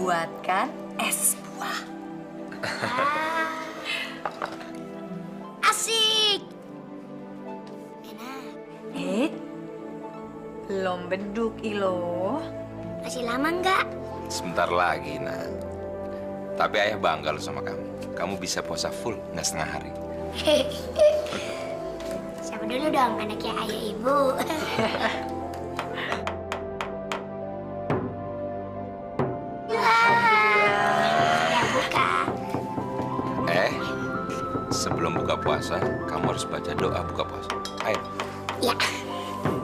buatkan es buah. Asik. Enak. Belum beduk, Ilo. Masih lama nggak? Sebentar lagi, nak. Tapi ayah bangga loh sama kamu. Kamu bisa puasa full, nggak setengah hari. Siapa dulu dong anaknya ayah ibu? Ya buka. Sebelum buka puasa, kamu harus baca doa buka puasa. Ayo. Ya.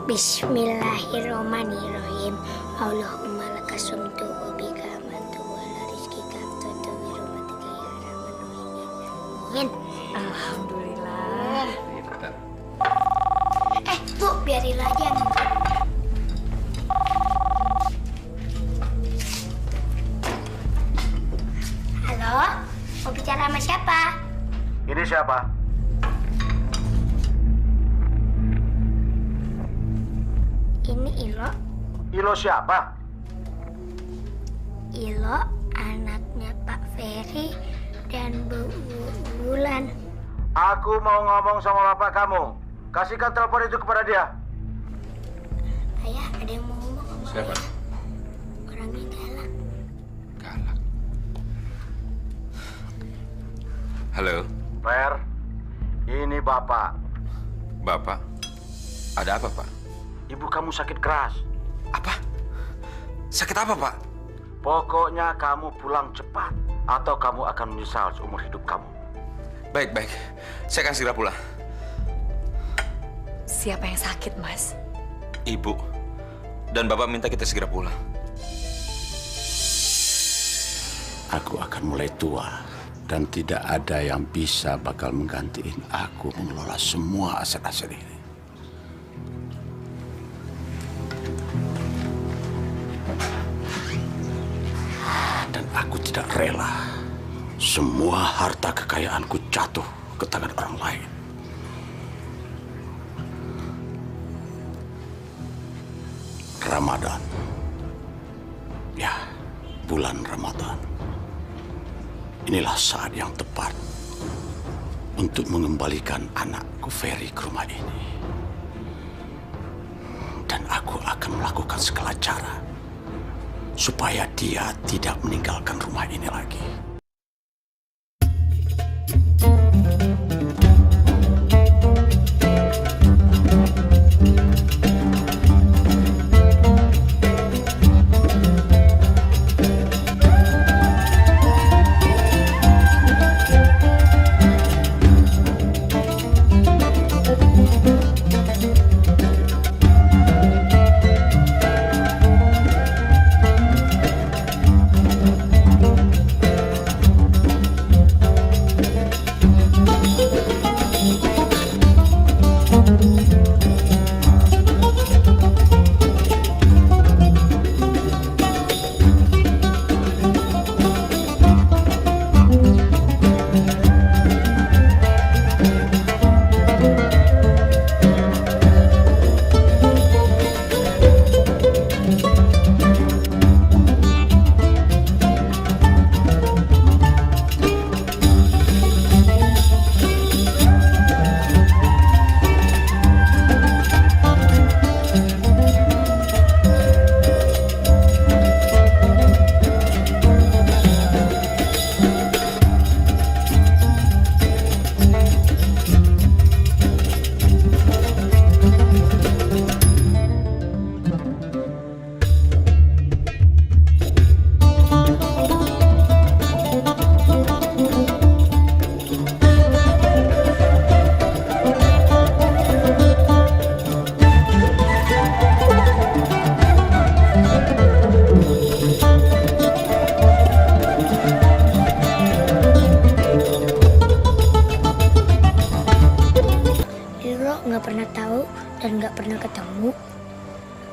Bismillahirrahmanirrahim. Allahumma lakasumtu wa bika amantu wa la rizqika aftutu bi rahmatika ya arhamar rahimin. Alhamdulillah. Bu, biarin aja. Halo, mau bicara sama siapa? Ini siapa? Ini Ilo. Ilo siapa? Ilo anaknya Pak Ferry dan Bu Bulan. Aku mau ngomong sama bapak kamu. Kasihkan telepon itu kepada dia. Ayah, ada yang mau ngomong sama Siapa? Ayah. Orangnya galak. Galak. Halo, Fer, ini bapak. Bapak. Ada apa, Pak? Ibu kamu sakit keras. Apa? Sakit apa, Pak? Pokoknya kamu pulang cepat atau kamu akan menyesal seumur hidup kamu. Baik, baik. Saya akan segera pulang. Siapa yang sakit, Mas? Ibu. Dan Bapak minta kita segera pulang. Aku akan mulai tua dan tidak ada yang bisa bakal menggantiin aku mengelola semua aset-aset ini. Dan aku tidak rela semua harta kekayaanku jatuh ke tangan orang lain. Ramadan. Ya, bulan Ramadan. Inilah saat yang tepat untuk mengembalikan anakku Ferry ke rumah ini. Dan aku akan melakukan segala cara supaya dia tidak meninggalkan rumah ini lagi.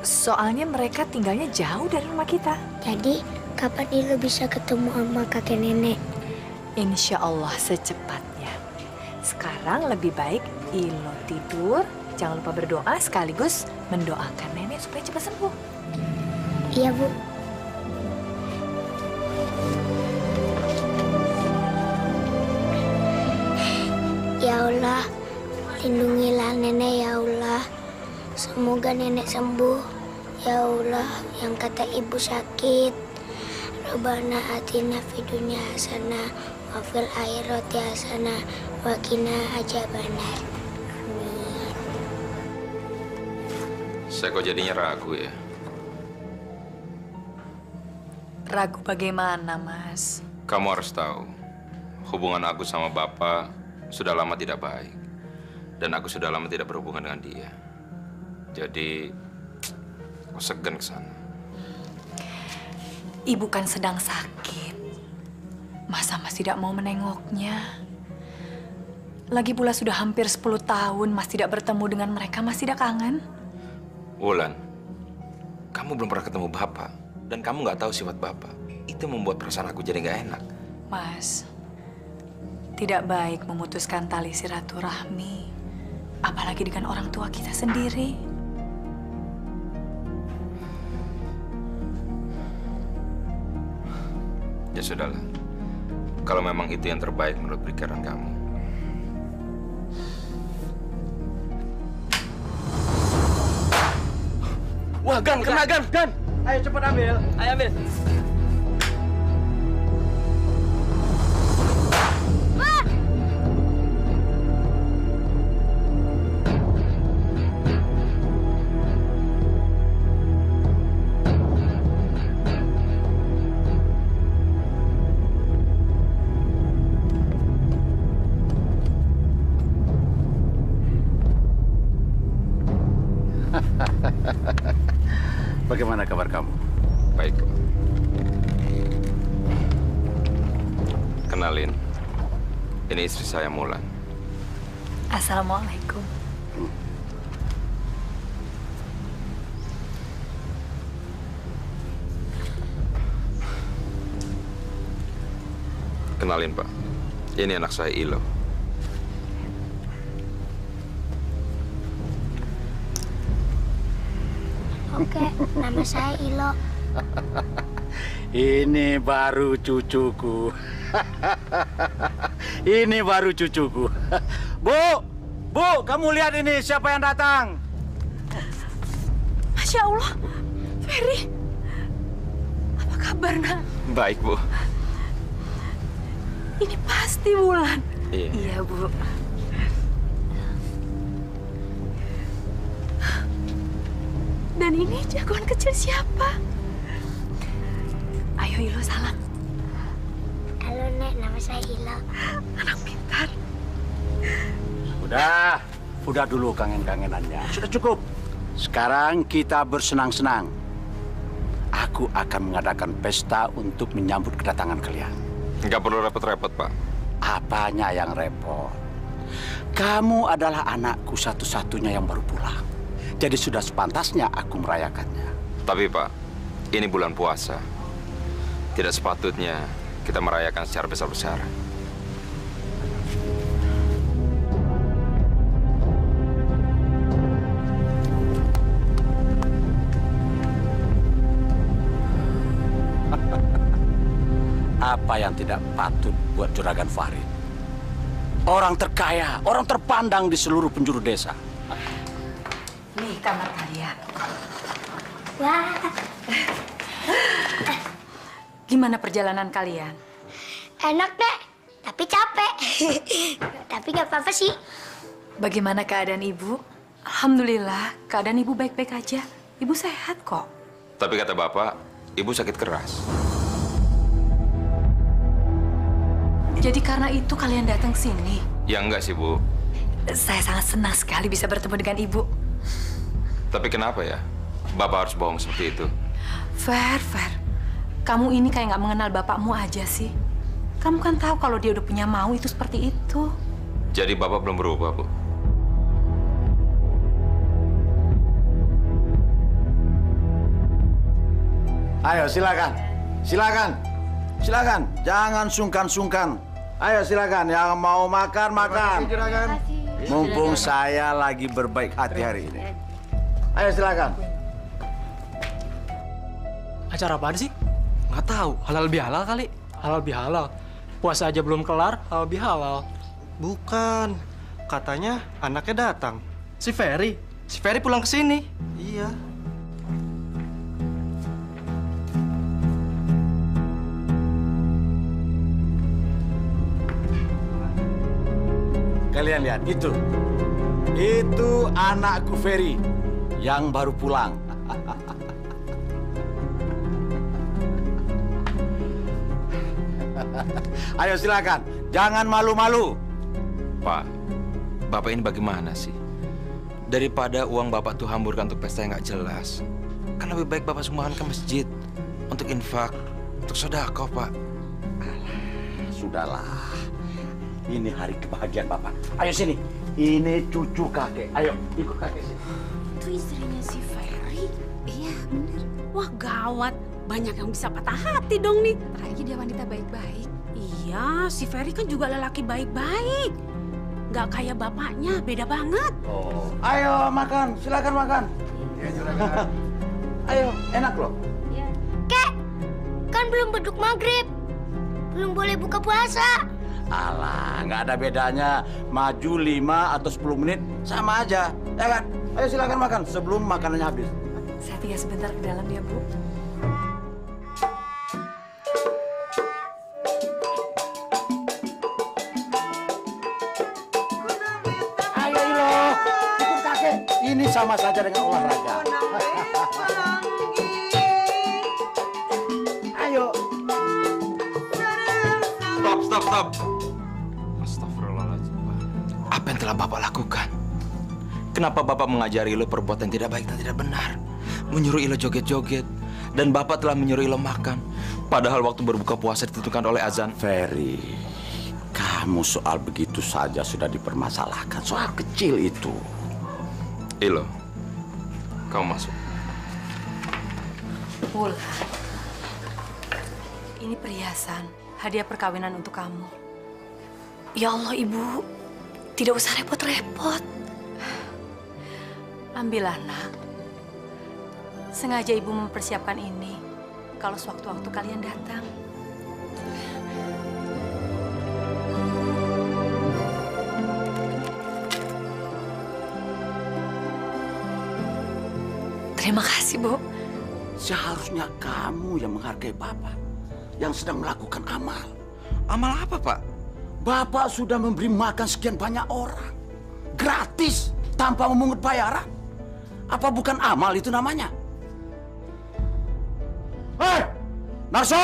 Soalnya mereka tinggalnya jauh dari rumah kita. Jadi, kapan Ilo bisa ketemu sama kakek nenek? Insya Allah secepatnya. Sekarang lebih baik Ilo tidur, jangan lupa berdoa sekaligus mendoakan nenek supaya cepat sembuh. Iya, Bu. Ya Allah, lindungilah nenek ya Allah. Semoga nenek sembuh. Ya Allah, yang kata ibu sakit. Rabbana atina fid dunya hasanah wa fil akhirati hasanah wa qina adzabannar. Amin. Saya kok jadinya ragu ya? Ragu bagaimana, Mas? Kamu harus tahu, hubungan aku sama Bapak sudah lama tidak baik. Dan aku sudah lama tidak berhubungan dengan dia. Jadi, aku segan ke sana. Ibu kan sedang sakit. Masa Mas tidak mau menengoknya? Lagi pula sudah hampir 10 tahun Mas tidak bertemu dengan mereka. Mas tidak kangen? Wulan, kamu belum pernah ketemu Bapak. Dan kamu nggak tahu sifat Bapak. Itu membuat perasaan aku jadi nggak enak. Mas, tidak baik memutuskan tali silaturahmi. Apalagi dengan orang tua kita sendiri. Ya sudahlah. Kalau memang itu yang terbaik menurut pikiran kamu. Wah, Gan, kena Gan, Gan. Ayo cepat ambil. Ayo ambil. Bagaimana kabar kamu? Baik, Pak. Kenalin, ini istri saya Mulan. Assalamualaikum. Kenalin, Pak. Ini anak saya Ilo. Oke, nama saya Ilo. Ini baru cucuku. Ini baru cucuku. Bu, kamu lihat ini siapa yang datang? Masya Allah, Ferry. Apa kabar, Nak? Baik, Bu. Ini pasti Wulan. Iya. Iya, Bu. Dan ini jagoan kecil siapa? Ayo, Ilo, salam. Halo, Nek. Nama saya Ilo. Anak pintar. Udah dulu kangen-kangenannya. Sudah cukup. Sekarang kita bersenang-senang. Aku akan mengadakan pesta untuk menyambut kedatangan kalian. Nggak perlu repot-repot, Pak. Apanya yang repot? Kamu adalah anakku satu-satunya yang baru pulang. Jadi sudah sepantasnya aku merayakannya. Tapi, Pak, ini bulan puasa. Tidak sepatutnya kita merayakan secara besar-besaran. Apa yang tidak patut buat Juragan Farid? Orang terkaya, orang terpandang di seluruh penjuru desa. Nih kamar kalian. Wah, Gimana perjalanan kalian? enak, Nek. Tapi capek. Tapi nggak apa-apa sih. Bagaimana keadaan ibu? Alhamdulillah, keadaan ibu baik-baik aja. Ibu sehat kok. Tapi kata Bapak, Ibu sakit keras. Jadi karena itu kalian datang sini? Ya enggak sih, Bu. Saya sangat senang sekali bisa bertemu dengan ibu. Tapi kenapa ya? Bapak harus bohong seperti itu. Fer. Kamu ini kayak nggak mengenal bapakmu aja sih. Kamu kan tahu kalau dia udah punya mau itu seperti itu. Jadi Bapak belum berubah, Bu? Ayo, silakan. Jangan sungkan-sungkan. Ayo, silakan. Yang mau makan. Mumpung saya lagi berbaik hati hari ini. Ayo, silakan. Acara apaan sih? Nggak tahu. Halal bihalal kali. Halal bihalal. Puasa aja belum kelar, halal bihalal. Bukan. Katanya anaknya datang. Si Ferry. Si Ferry pulang ke sini. Iya. Kalian lihat itu. Itu anakku Ferry yang baru pulang. Ayo silakan, jangan malu-malu. Pak, Bapak ini bagaimana sih? Daripada uang Bapak tuh hamburkan untuk pesta yang nggak jelas, kan lebih baik Bapak sumbangkan ke masjid untuk infak, untuk sedekah, Pak. Sudahlah, ini hari kebahagiaan Bapak. Ayo sini, ini cucu kakek. Ayo, ikut kakek sini. Itu istrinya si Ferry. Iya, bener. Wah, gawat. Banyak yang bisa patah hati dong nih. Apalagi dia wanita baik-baik. Iya, si Ferry kan juga lelaki baik-baik. Nggak kayak bapaknya, beda banget. Oh, ayo makan, silakan makan. Ya, silakan. Ayo, enak loh. Kek, kan belum beduk maghrib. Belum boleh buka puasa. Alah, nggak ada bedanya. Maju 5 atau 10 menit, sama aja. Ya kan? Ayo silakan makan sebelum makanannya habis. Saya tinggal sebentar ke dalam ya, Bu. Ayo Ilo, ikut kakek. Ini sama saja dengan olahraga. Ayo. Stop. Astagfirullahaladzim, Pak. Apa yang telah Bapak lakukan? Kenapa Bapak mengajari Ilo perbuatan tidak baik dan tidak benar? Menyuruh Ilo joget-joget. Dan Bapak telah menyuruh Ilo makan. Padahal waktu berbuka puasa ditentukan oleh azan. Ferry, kamu soal begitu saja sudah dipermasalahkan. Soal kecil itu. Ilo, kamu masuk. Wulan, ini perhiasan, hadiah perkawinan untuk kamu. Ya Allah, Ibu, tidak usah repot-repot. Ambillah, nak. Sengaja Ibu mempersiapkan ini kalau sewaktu-waktu kalian datang. Terima kasih, Bu. Seharusnya kamu yang menghargai Bapak yang sedang melakukan amal. Amal apa, Pak? Bapak sudah memberi makan sekian banyak orang. Gratis, tanpa memungut bayaran. Apa bukan amal itu namanya? Hei, Narso,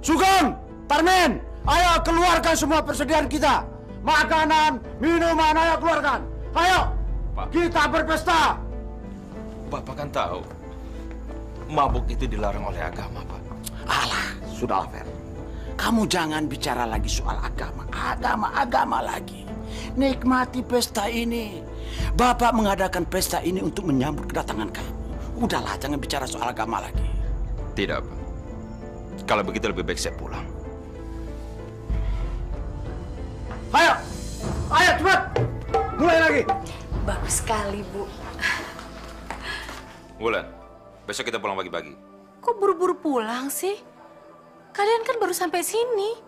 Sugeng, Tarmin, ayo keluarkan semua persediaan kita. Makanan, minuman, ayo keluarkan. Ayo, Pak. Kita berpesta. Bapak kan tahu, mabuk itu dilarang oleh agama, Pak. Alah, sudahlah, Fer. Kamu jangan bicara lagi soal agama. Agama lagi. Nikmati pesta ini. Bapak mengadakan pesta ini untuk menyambut kedatangan kamu. Udahlah, jangan bicara soal agama lagi. Tidak, Pak. Kalau begitu lebih baik saya pulang. Ayo cepat. Mulai lagi. Bagus sekali, Bu. Wulan, besok kita pulang pagi-pagi. Kok buru-buru pulang sih? Kalian kan baru sampai sini.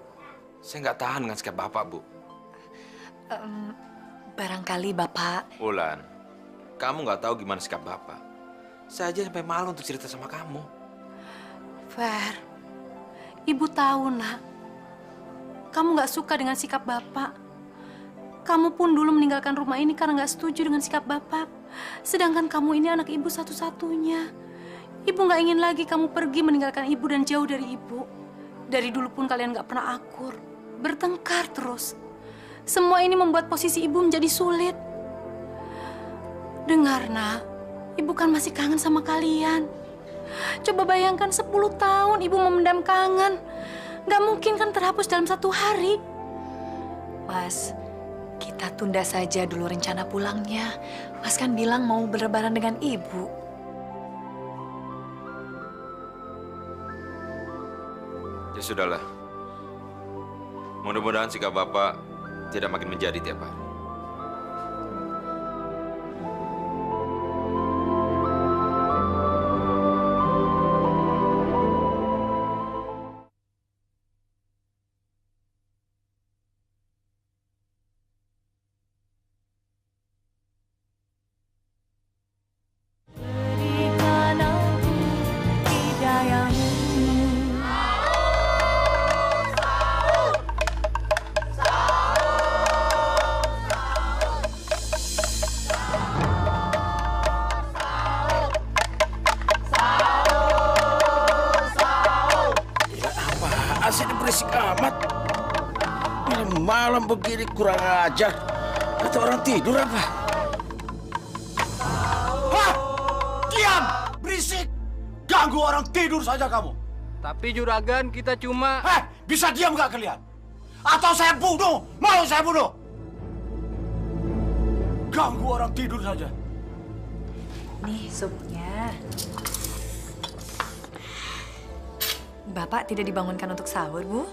Saya nggak tahan dengan sikap Bapak, Bu. Barangkali Bapak... Wulan, kamu nggak tahu gimana sikap Bapak. Saya aja sampai malu untuk cerita sama kamu. Fer, Ibu tahu, nak. Kamu nggak suka dengan sikap Bapak. Kamu pun dulu meninggalkan rumah ini karena nggak setuju dengan sikap Bapak. Sedangkan kamu ini anak Ibu satu-satunya. Ibu nggak ingin lagi kamu pergi meninggalkan Ibu dan jauh dari Ibu. Dari dulu pun kalian nggak pernah akur. Bertengkar terus. Semua ini membuat posisi Ibu menjadi sulit. Dengar, nak. Ibu kan masih kangen sama kalian. Coba bayangkan 10 tahun Ibu memendam kangen. Nggak mungkin kan terhapus dalam 1 hari. Mas, kita tunda saja dulu rencana pulangnya. Mas kan bilang mau berlebaran dengan Ibu. Ya sudahlah. Mudah-mudahan sikap Bapak tidak makin menjadi tiap hari. begini kurang ajar. Atau orang tidur apa? Hah? Diam! Berisik! Ganggu orang tidur saja kamu. Tapi juragan kita cuma... Bisa diam nggak kalian? Atau saya bunuh? Mau saya bunuh? Ganggu orang tidur saja. Nih supnya. Bapak tidak dibangunkan untuk sahur, Bu?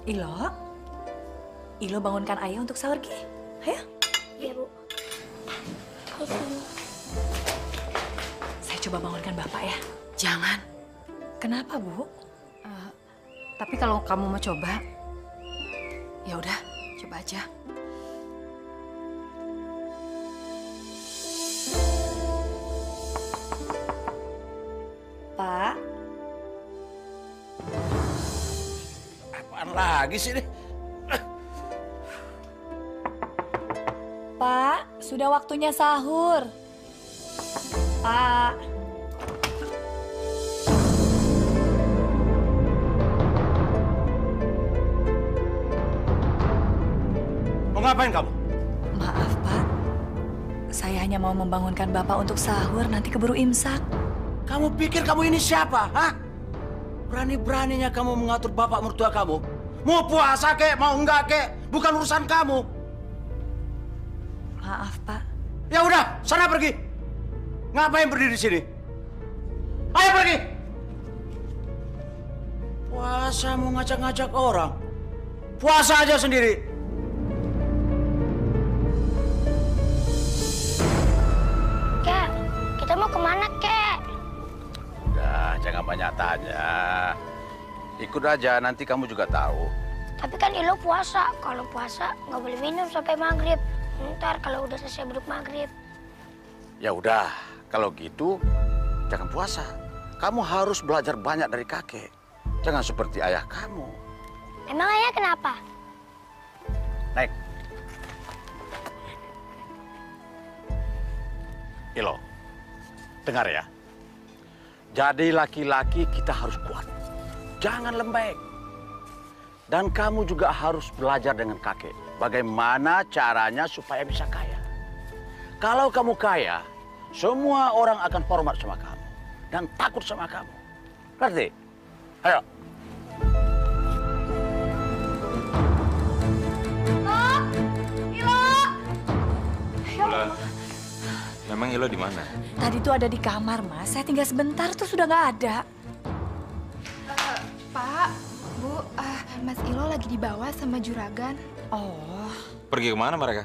Ilo bangunkan ayah untuk sahur, Ki. Ayo. Iya, Bu. Saya coba bangunkan Bapak ya. Jangan. Kenapa, Bu? Tapi kalau kamu mau coba, ya udah, coba aja. Pak, Apaan lagi sih ini? Pak, sudah waktunya sahur. Pak. Mau ngapain kamu? Maaf, Pak. Saya hanya mau membangunkan Bapak untuk sahur, nanti keburu imsak. Kamu pikir kamu ini siapa? Hah? Berani-beraninya kamu mengatur bapak mertua kamu? Mau puasa kek, mau enggak kek? Bukan urusan kamu. Maaf, Pak. Ya udah, sana pergi. Ngapain berdiri di sini? Ayo pergi. Puasa mau ngajak-ngajak orang. Puasa aja sendiri. Kek, kita mau kemana, Kek? Udah, jangan banyak tanya. Ikut aja, nanti kamu juga tahu. Tapi kan Ilo puasa. Kalau puasa nggak boleh minum sampai maghrib. Ntar kalau udah selesai beduk maghrib. Ya udah, kalau gitu jangan puasa. Kamu harus belajar banyak dari kakek. Jangan seperti ayah kamu. Emang ayah kenapa? Naik. Ilo, dengar ya. Jadi laki-laki kita harus kuat. Jangan lembek. Dan kamu juga harus belajar dengan kakek. Bagaimana caranya supaya bisa kaya. Kalau kamu kaya, semua orang akan hormat sama kamu. Dan takut sama kamu. Ngerti? Ayo. Bulan, memang Ilo di mana? Tadi tuh ada di kamar, Mas. Saya tinggal sebentar tuh sudah nggak ada. Pak, Bu, Mas Ilo lagi dibawa sama juragan. Oh, Pergi kemana mereka?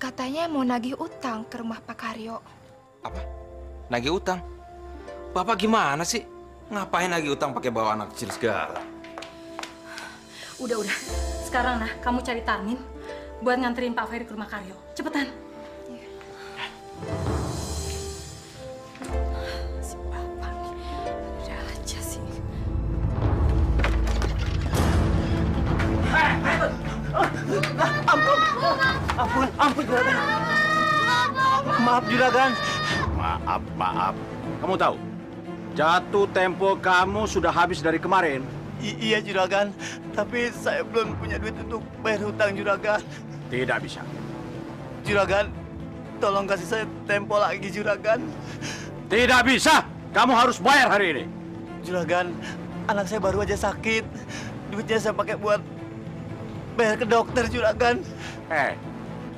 Katanya mau nagih utang ke rumah Pak Karyo. Apa? Nagih utang? Bapak gimana sih? Ngapain nagih utang pakai bawa anak kecil segala? Udah. Sekarang nah, kamu cari Tarmin buat nganterin Pak Ferry ke rumah Karyo. Cepetan. Si Bapak nih, ada aja sih. Ampun juragan. Maaf juragan. Maaf. Kamu tahu, jatuh tempo kamu sudah habis dari kemarin. Iya juragan, tapi saya belum punya duit untuk bayar hutang juragan. Tidak bisa. Juragan, tolong kasih saya tempo lagi juragan. Tidak bisa. Kamu harus bayar hari ini. Juragan, anak saya baru aja sakit. Duitnya saya pakai buat bayar ke dokter juragan.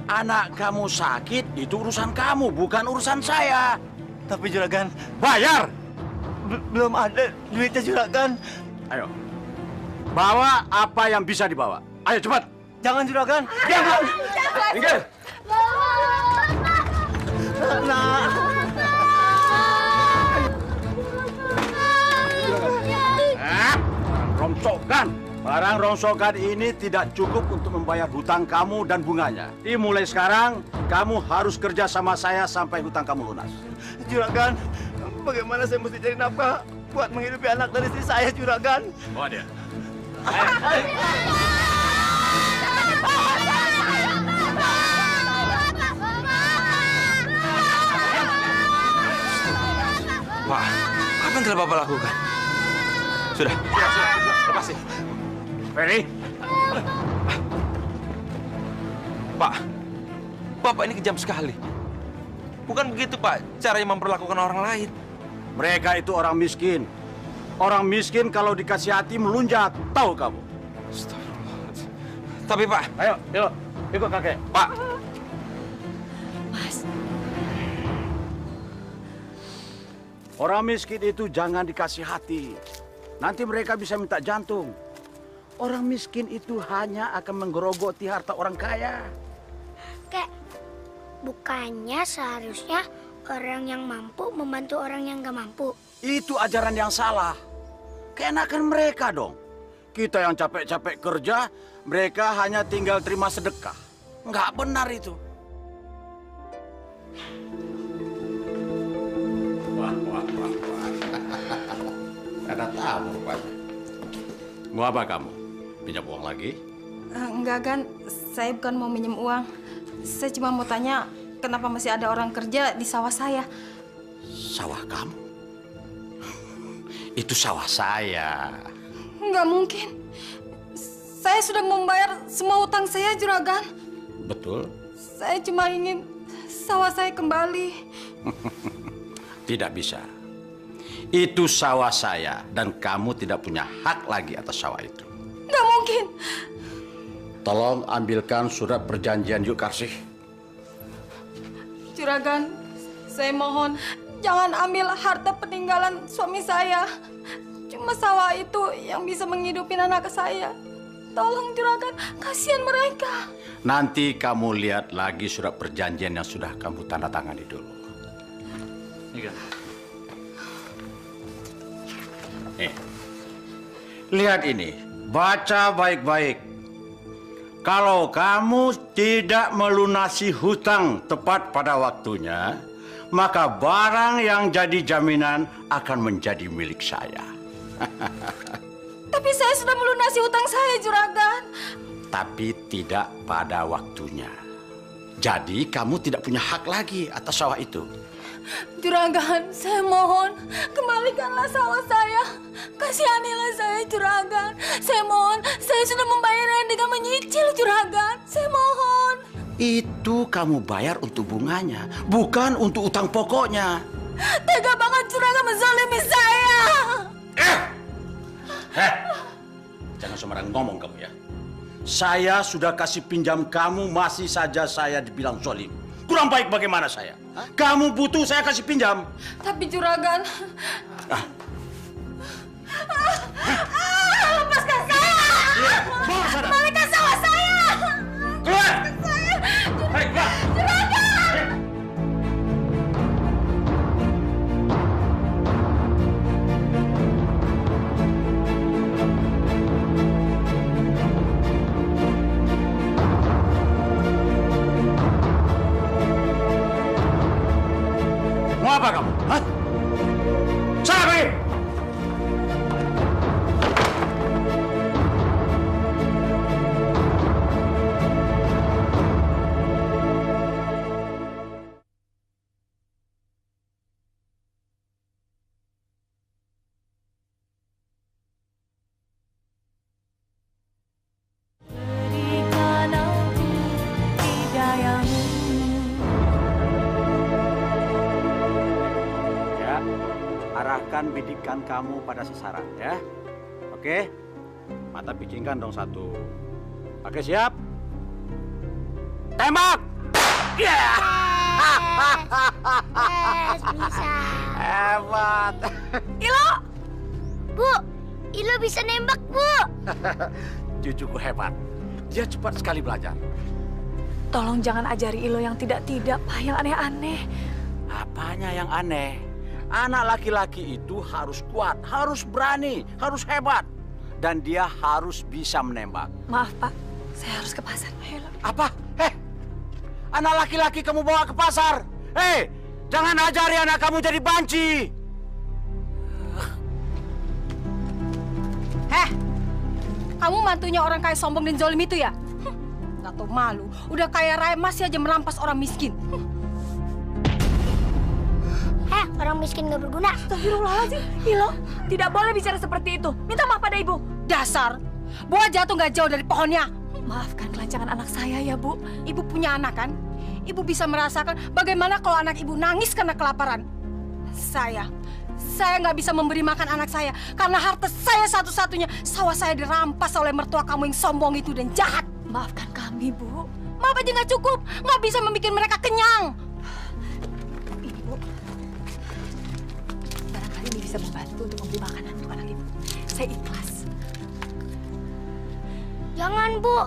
Anak kamu sakit itu urusan kamu, bukan urusan saya. Tapi juragan, Bayar. belum ada duitnya juragan. Ayo. Bawa apa yang bisa dibawa. Ayo cepat. Jangan juragan. Jangan. Minggir. Nah. Rongsokan. Barang rongsokan ini tidak cukup untuk membayar hutang kamu dan bunganya. Jadi mulai sekarang, kamu harus kerja sama saya sampai hutang kamu lunas. Juragan, bagaimana saya mesti cari nafkah buat menghidupi anak dan istri saya, juragan? Bawa dia. Pak, apa yang telah Bapak lakukan? Sudah. Lepasin. Ferry. Pak, Bapak ini kejam sekali. Bukan begitu, Pak, caranya memperlakukan orang lain. Mereka itu orang miskin. Orang miskin kalau dikasih hati melunjak. Tahu kamu? Astagfirullahaladzim. Tapi, Pak. Ayo, yuk. Ikut kakek. Pak. Mas, Orang miskin itu jangan dikasih hati. Nanti mereka bisa minta jantung. Orang miskin itu hanya akan menggerogoti harta orang kaya. Kek, bukannya seharusnya orang yang mampu membantu orang yang gak mampu? Itu ajaran yang salah. Keenakan mereka dong. Kita yang capek-capek kerja, mereka hanya tinggal terima sedekah. Nggak benar itu. Wah. Ada tamu rupanya. Mau apa kamu? Pinjam uang lagi? Enggak, Gan. Saya bukan mau minjem uang. Saya cuma mau tanya kenapa masih ada orang kerja di sawah saya. Sawah kamu? Itu sawah saya. Nggak mungkin. Saya sudah membayar semua utang saya, Juragan. Betul? Saya cuma ingin sawah saya kembali. Tidak bisa. Itu sawah saya dan kamu tidak punya hak lagi atas sawah itu. Nggak mungkin. Tolong ambilkan surat perjanjian yuk, Karsih. Juragan, saya mohon jangan ambil harta peninggalan suami saya. Cuma sawah itu yang bisa menghidupi anak saya. Tolong, Juragan, kasihan mereka. Nanti kamu lihat lagi surat perjanjian yang sudah kamu tanda tangani dulu. Lihat ini, baca baik-baik. Kalau kamu tidak melunasi hutang tepat pada waktunya, maka barang yang jadi jaminan akan menjadi milik saya. Tapi saya sudah melunasi hutang saya, Juragan. Tapi tidak pada waktunya. Jadi kamu tidak punya hak lagi atas sawah itu. Juragan, saya mohon kembalikanlah sawah saya. Kasihanilah saya, Juragan. Saya mohon, saya sudah membayarnya dengan menyicil, Juragan. Saya mohon. Itu kamu bayar untuk bunganya, bukan untuk utang pokoknya. Tega banget Juragan menzalimi saya. Jangan sembarang ngomong kamu ya. Saya sudah kasih pinjam kamu, masih saja saya dibilang zalim. Kurang baik bagaimana saya? Kamu butuh saya kasih pinjam. Tapi Juragan... lepaskan saya! Balikan sawah saya! Keluar! Juragan! Mau apa kamu? Hah? Sana pergi! Arahkan bidikan kamu pada sasaran ya. Oke? Mata picingkan dong satu. Oke, siap? Tembak! Ya! Bisa. Hebat. Ilo! Bu, Ilo bisa nembak, Bu. Cucuku hebat. Dia cepat sekali belajar. Tolong jangan ajari Ilo yang tidak-tidak, Pak, yang aneh-aneh. Apanya yang aneh? Anak laki-laki itu harus kuat, harus berani, harus hebat. Dan dia harus bisa menembak. Maaf, Pak. Saya harus ke pasar. Ayolah. Apa? Anak laki-laki kamu bawa ke pasar? Jangan ajari anak kamu jadi banci. Kamu mantunya orang kaya sombong dan zalim itu ya? Gak tau malu. Udah kaya raya masih aja merampas orang miskin. Orang miskin gak berguna. Astagfirullahaladzim. Ilo, tidak boleh bicara seperti itu. Minta maaf pada ibu. Dasar Buah jatuh nggak jauh dari pohonnya. Maafkan kelancangan anak saya ya, Bu. Ibu punya anak kan? Ibu bisa merasakan bagaimana kalau anak ibu nangis karena kelaparan. Saya nggak bisa memberi makan anak saya karena harta saya satu-satunya. Sawah saya dirampas oleh mertua kamu yang sombong itu dan jahat. Maafkan kami, Bu. Maaf aja nggak cukup, nggak bisa membuat mereka kenyang. Ibu, barangkali ini bisa membantu untuk membeli makanan untuk anak ibu. Saya ikhlas. Jangan, Bu.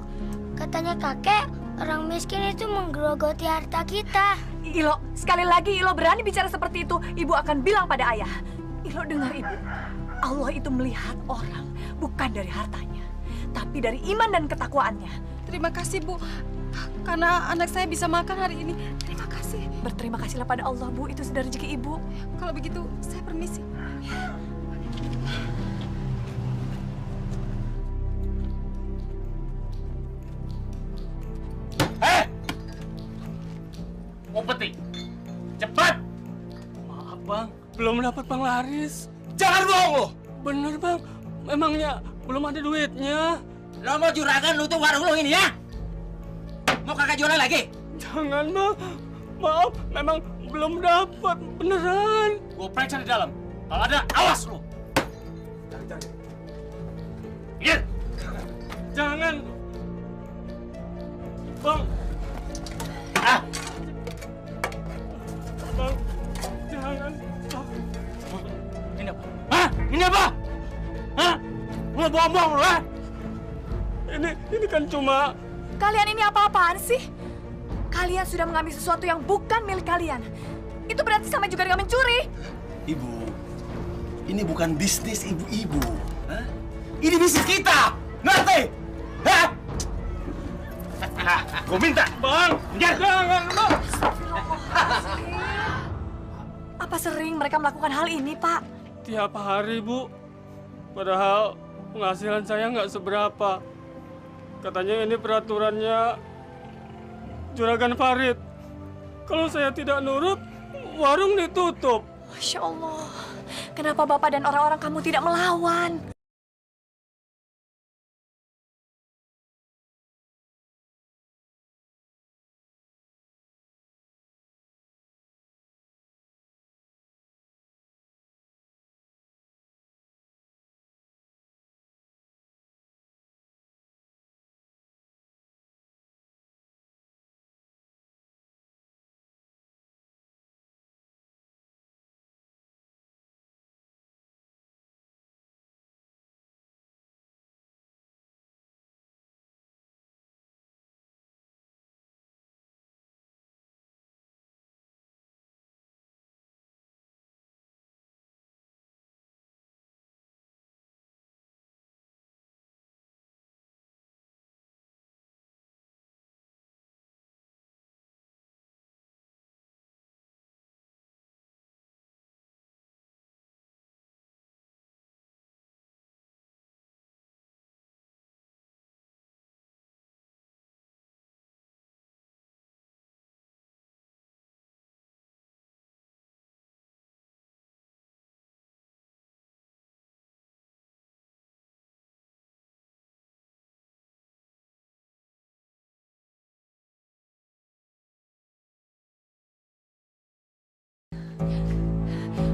Katanya kakek, orang miskin itu menggerogoti harta kita. Ilo, sekali lagi Ilo berani bicara seperti itu, ibu akan bilang pada ayah. Ilo dengar ibu, Allah itu melihat orang bukan dari hartanya, tapi dari iman dan ketakwaannya. Terima kasih, Bu. Karena anak saya bisa makan hari ini. Terima kasih. Berterima kasihlah pada Allah, Bu. Itu sudah rezeki ibu. Kalau begitu, saya permisi. Upeti, cepat! Maaf, Bang. Belum dapat penglaris. Jangan bohong lo! Bener, Bang. Memangnya belum ada duitnya. Lo mau juragan nutup warung lo ini ya? Mau kakak jualan lagi? Jangan, Bang. Maaf, memang belum dapat. Beneran. Gue periksa di dalam. Kalau ada, awas lo! Cari. Iya! Jangan. Bang. Ah! Bang, jangan. Ini apa? Hah? Ini apa? Hah? Lo bohong-bohong lo, ha? Ini kan cuma... Kalian ini apa-apaan sih? Kalian sudah mengambil sesuatu yang bukan milik kalian. Itu berarti sama juga dengan mencuri. Ibu, ini bukan bisnis ibu-ibu. Hah? Ini bisnis kita! Ngerti? Hah? Gue minta! Bang! Jangan, Bang! Apa sering mereka melakukan hal ini, Pak? Tiap hari, Bu. Padahal penghasilan saya nggak seberapa. Katanya ini peraturannya Juragan Farid. Kalau saya tidak nurut, warung ditutup. Masya Allah. Kenapa Bapak dan orang-orang kamu tidak melawan?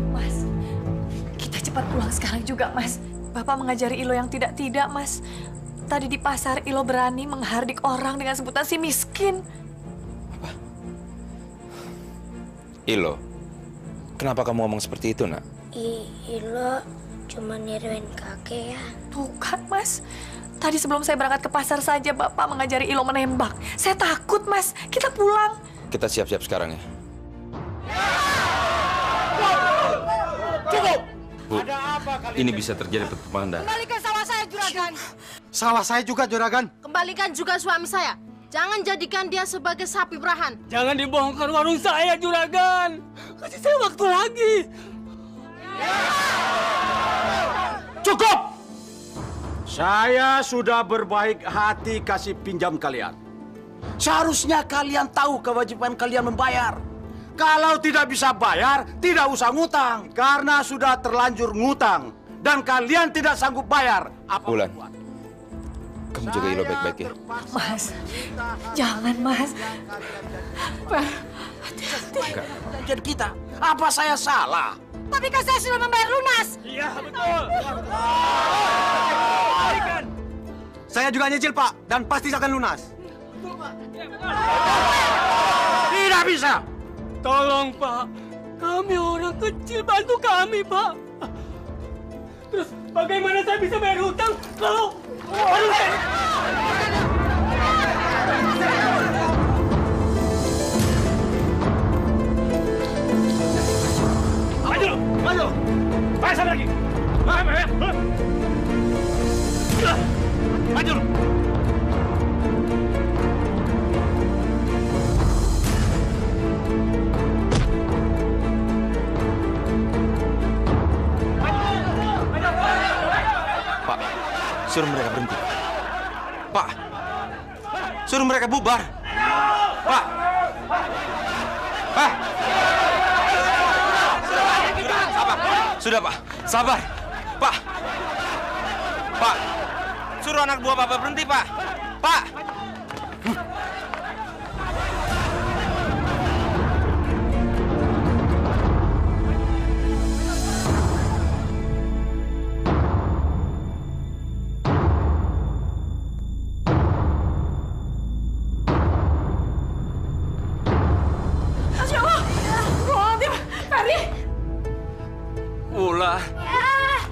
Mas, kita cepat pulang sekarang juga, Mas. Bapak mengajari Ilo yang tidak-tidak, Mas. Tadi di pasar Ilo berani menghardik orang dengan sebutan si miskin. Apa? Ilo, kenapa kamu ngomong seperti itu, nak? Ilo cuma niruin kakek ya. Tuh kan, Mas. Tadi sebelum saya berangkat ke pasar saja, Bapak mengajari Ilo menembak. Saya takut, Mas. Kita pulang. Kita siap-siap sekarang ya. Cukup! Bu, ini bisa terjadi pertumpahan darah. Kembalikan sawah saya, Juragan. Sawah saya juga, Juragan. Kembalikan juga suami saya. Jangan jadikan dia sebagai sapi perahan. Jangan dibohongkan warung saya, Juragan. Kasih saya waktu lagi. Cukup! Saya sudah berbaik hati kasih pinjam kalian. Seharusnya kalian tahu kewajiban kalian membayar. Kalau tidak bisa bayar, tidak usah ngutang. Karena sudah terlanjur ngutang. Dan kalian tidak sanggup bayar. Bulan, Kamu jaga Ilo baik-baik ya. Mas, jangan Mas. Fer, hati-hati. Enggak. Jadi kita, apa saya salah? Tapi kan saya sudah membayar lunas. Iya, betul. Saya juga nyicil, Pak, dan pasti akan lunas. Tidak bisa. Tolong, Pak. Kami orang kecil, bantu kami, Pak. Terus bagaimana saya bisa bayar hutang kalau orang saya... Maju! Maju! Bayar saya lagi! Maju! Pak, suruh mereka berhenti. Pak, suruh mereka bubar. Pak. Pak. Sabar. Sudah, Pak. Sabar. Pak. Pak. Suruh anak buah Bapak berhenti, Pak. Pak. Ula.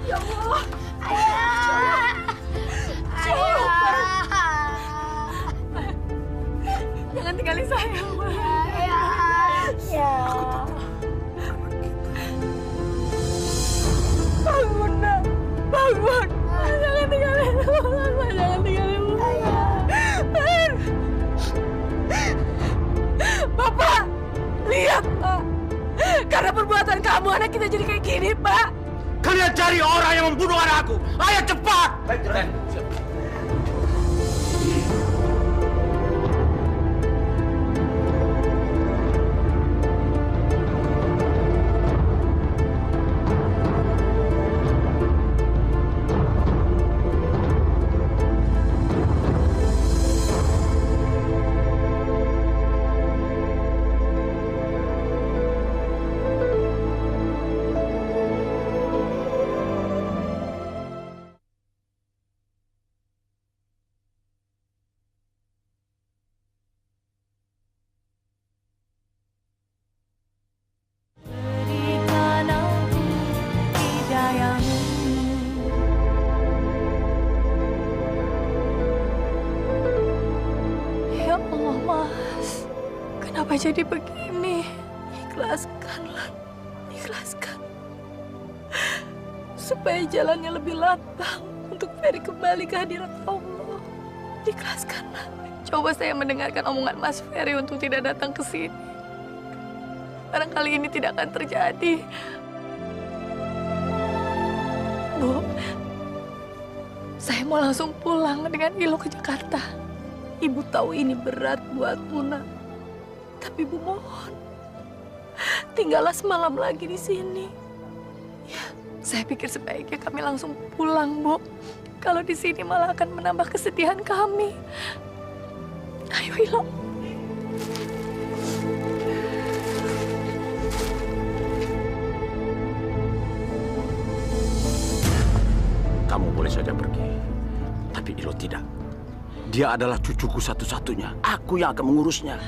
Ya Allah. Jangan tinggalin saya, bangun, nak. Bangun. Jangan tinggalin Mama. Jangan tinggalin Mama. Bapak, lihat, Pak. Karena perbuatan kamu, anak kita jadi kayak gini, Pak. Kalian cari orang yang membunuh anakku. Ayo cepat. Ya Allah, Mas. Kenapa jadi begini? Ikhlaskanlah. Ikhlaskan. Supaya jalannya lebih lapang untuk Ferry kembali ke hadirat Allah. Ikhlaskanlah. Coba saya mendengarkan omongan Mas Ferry untuk tidak datang ke sini. Barangkali ini tidak akan terjadi. Bu, saya mau langsung pulang dengan Ilo ke Jakarta. Ibu tahu ini berat buat Muna. Tapi Bu mohon, tinggallah semalam lagi di sini. Ya, saya pikir sebaiknya kami langsung pulang, Bu. Kalau di sini malah akan menambah kesedihan kami. Ayo, Ilo. Kamu boleh saja pergi, tapi Ilo tidak. Dia adalah cucuku satu-satunya. Aku yang akan mengurusnya.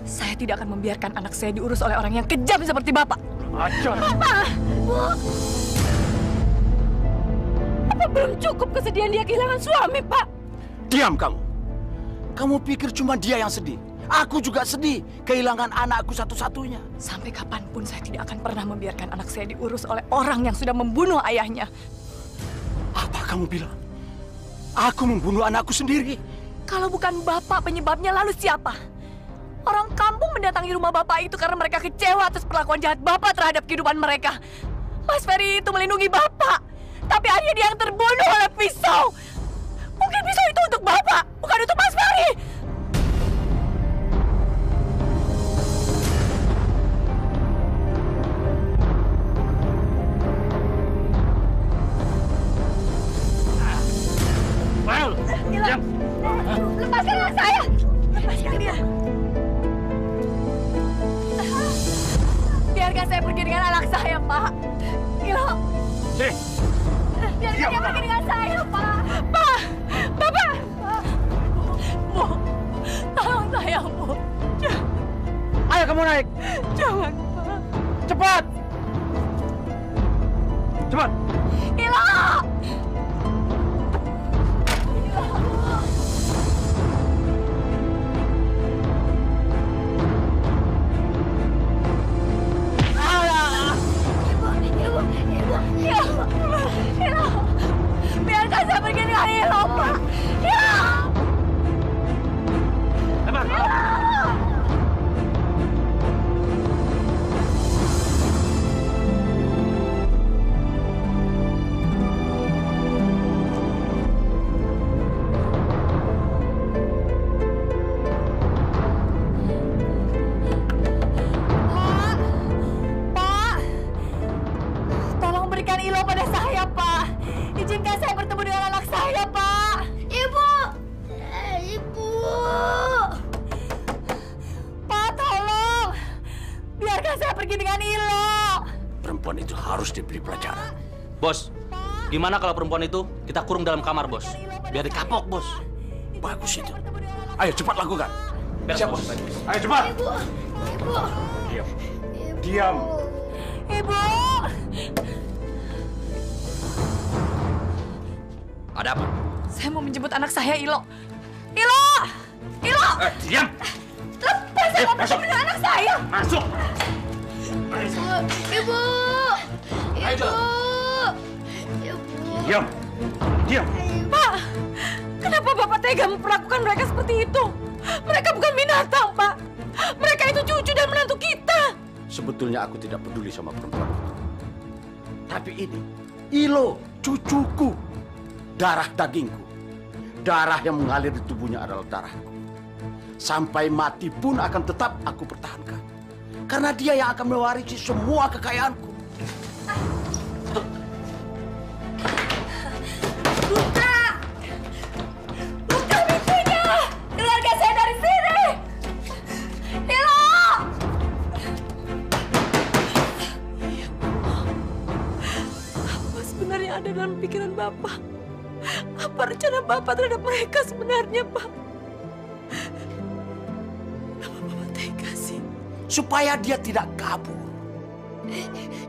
Saya tidak akan membiarkan anak saya diurus oleh orang yang kejam seperti Bapak. Ajar. Papa! Bu! Apa belum cukup kesedihan dia kehilangan suami, Pak? Diam kamu. Kamu pikir cuma dia yang sedih? Aku juga sedih kehilangan anakku satu-satunya. Sampai kapanpun saya tidak akan pernah membiarkan anak saya diurus oleh orang yang sudah membunuh ayahnya. Apa kamu bilang? Aku membunuh anakku sendiri. Kalau bukan Bapak penyebabnya, lalu siapa? Orang kampung mendatangi rumah Bapak itu karena mereka kecewa atas perlakuan jahat Bapak terhadap kehidupan mereka. Mas Ferry itu melindungi Bapak, tapi akhirnya dia yang terbunuh oleh pisau. Mungkin pisau itu untuk Bapak, bukan untuk Mas Ferry. Diam. pergi dengan anak saya, Pak. Ilo. Sini. Biarkan dia pergi dengan saya, Pak. Pak! Bapak! Bu, tolong saya, Bu. Ayo kamu naik. Jangan, Pak. Cepat. Cepat. Ilo! Ilo! Biarkan saya pergi dengan Ilo, Pak. Ilo! Pak, tolong berikan Ilo pada saya, Pak. Izinkan saya bertemu dengan anak saya, Pak. Ibu! Ibu! Pak, tolong. Biarkan saya pergi dengan Ilo. Perempuan itu harus diberi pelajaran. Bos, gimana kalau perempuan itu kita kurung dalam kamar, Bos? Biar dikapok, Bos. Bagus itu. Ayo cepat lakukan. Siap, Bos. Ayo cepat. Ibu! Ibu! Diam. Diam. Ibu! Ada apa? Saya mau menjemput anak saya, Ilo. Ilo! Ilo! Diam. Lepas saya mau bertemu dengan anak saya. Masuk. Ibu! Ayo. Ibu! Diam. Diam. Pak, kenapa Bapak tega memperlakukan mereka seperti itu? Mereka bukan binatang, Pak. Mereka itu cucu dan menantu kita. Sebetulnya aku tidak peduli sama perempuan itu. Tapi ini, Ilo, cucuku. Darah dagingku. Darah yang mengalir di tubuhnya adalah darahku. Sampai mati pun akan tetap aku pertahankan. Karena dia yang akan mewarisi semua kekayaanku. Buka! Buka pintunya! Keluarga saya dari sini! Ilo! Apa sebenarnya ada dalam pikiran Bapak? Apa rencana Bapak terhadap mereka sebenarnya, Pak? Kenapa Bapak tega sih? Supaya dia tidak kabur.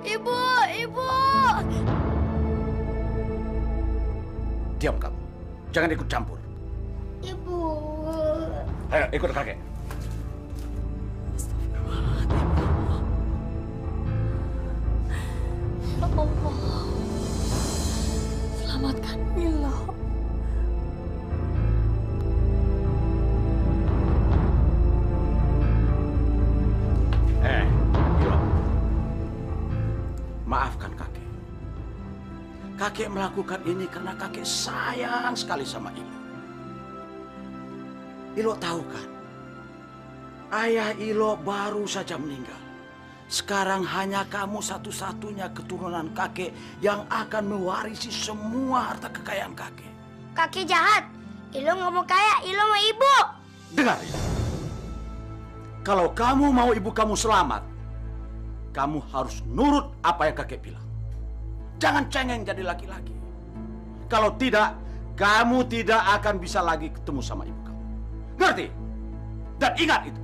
Ibu! Ibu! Diam kamu. Jangan ikut campur. Ibu. Ayo ikut kakek. Ya Allah. Selamatkan Ilo. Ilo. Maafkan kakek. Kakek melakukan ini karena kakek sayang sekali sama Ilo. Ilo tahu kan? Ayah Ilo baru saja meninggal. Sekarang hanya kamu satu-satunya keturunan kakek yang akan mewarisi semua harta kekayaan kakek. Kakek jahat. Ilo nggak mau kaya, Ilo mau ibu. Dengar ya. Kalau kamu mau ibu kamu selamat, kamu harus nurut apa yang kakek bilang. Jangan cengeng jadi laki-laki. Kalau tidak, kamu tidak akan bisa lagi ketemu sama ibu kamu. Ngerti? Dan ingat itu.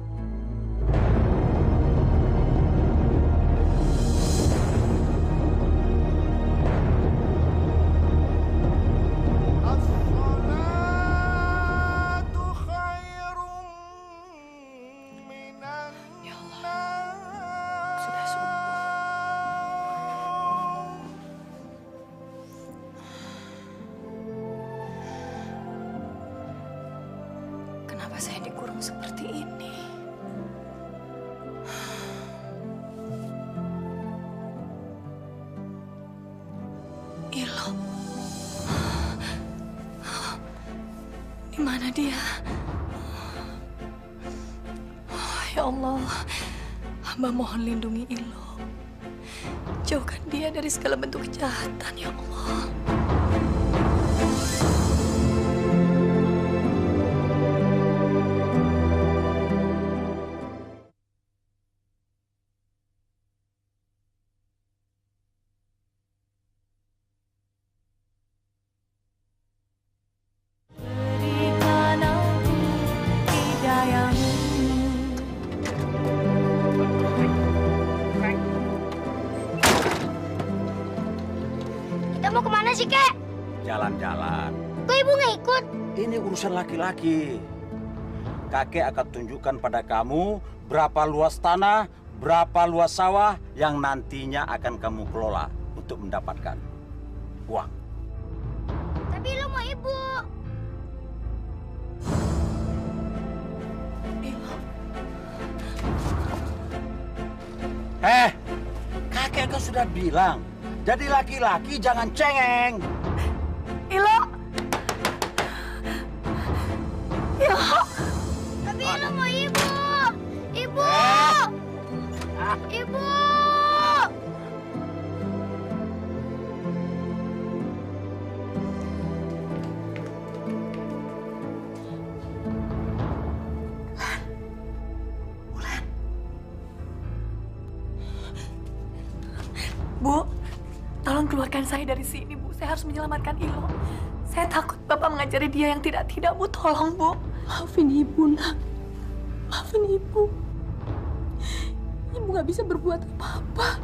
Kenapa saya dikurung seperti ini? Ilo. Di mana dia? Oh, ya Allah, hamba mohon lindungi Ilo. Jauhkan dia dari segala bentuk kejahatan, ya Allah. sih, Kek? Jalan-jalan. Kok ibu nggak ikut? Ini urusan laki-laki. Kakek akan tunjukkan pada kamu berapa luas tanah, berapa luas sawah yang nantinya akan kamu kelola untuk mendapatkan uang. Tapi lo mau ibu. Kakek kan sudah bilang, jadi laki-laki jangan cengeng. Ilo. Tapi lo mau ibu. Ibu. Ibu. Bu, tolong keluarkan saya dari sini, Bu. Saya harus menyelamatkan Ilo. Saya takut Bapak mengajari dia yang tidak-tidak, Bu. Tolong, Bu. Maafin Ibu, Nak. Maafin Ibu. Ibu nggak bisa berbuat apa-apa.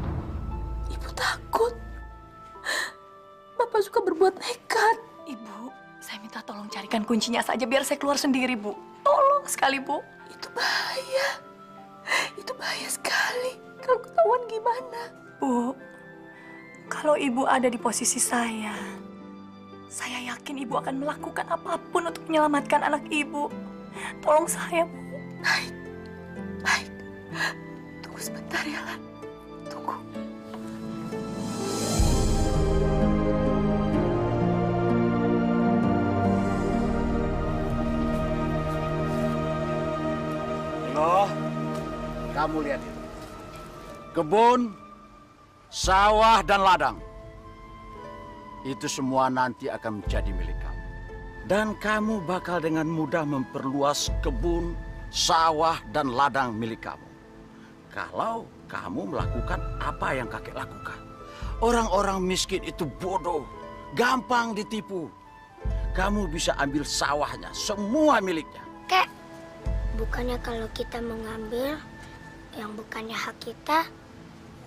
Ibu takut. Bapak suka berbuat nekat. Ibu, saya minta tolong carikan kuncinya saja biar saya keluar sendiri, Bu. Tolong sekali, Bu. Itu bahaya. Itu bahaya sekali. Kalau ketahuan gimana? Bu, kalau Ibu ada di posisi saya yakin Ibu akan melakukan apapun untuk menyelamatkan anak Ibu. Tolong saya, Bu. Baik. Baik. Tunggu sebentar ya, Lan. Tunggu. Loh, kamu lihat itu. Kebun, sawah, dan ladang. Itu semua nanti akan menjadi milik kamu. Dan kamu bakal dengan mudah memperluas kebun, sawah, dan ladang milik kamu. Kalau kamu melakukan apa yang kakek lakukan. Orang-orang miskin itu bodoh, gampang ditipu. Kamu bisa ambil sawahnya, semua miliknya. Kek, bukannya kalau kita mengambil yang bukannya hak kita,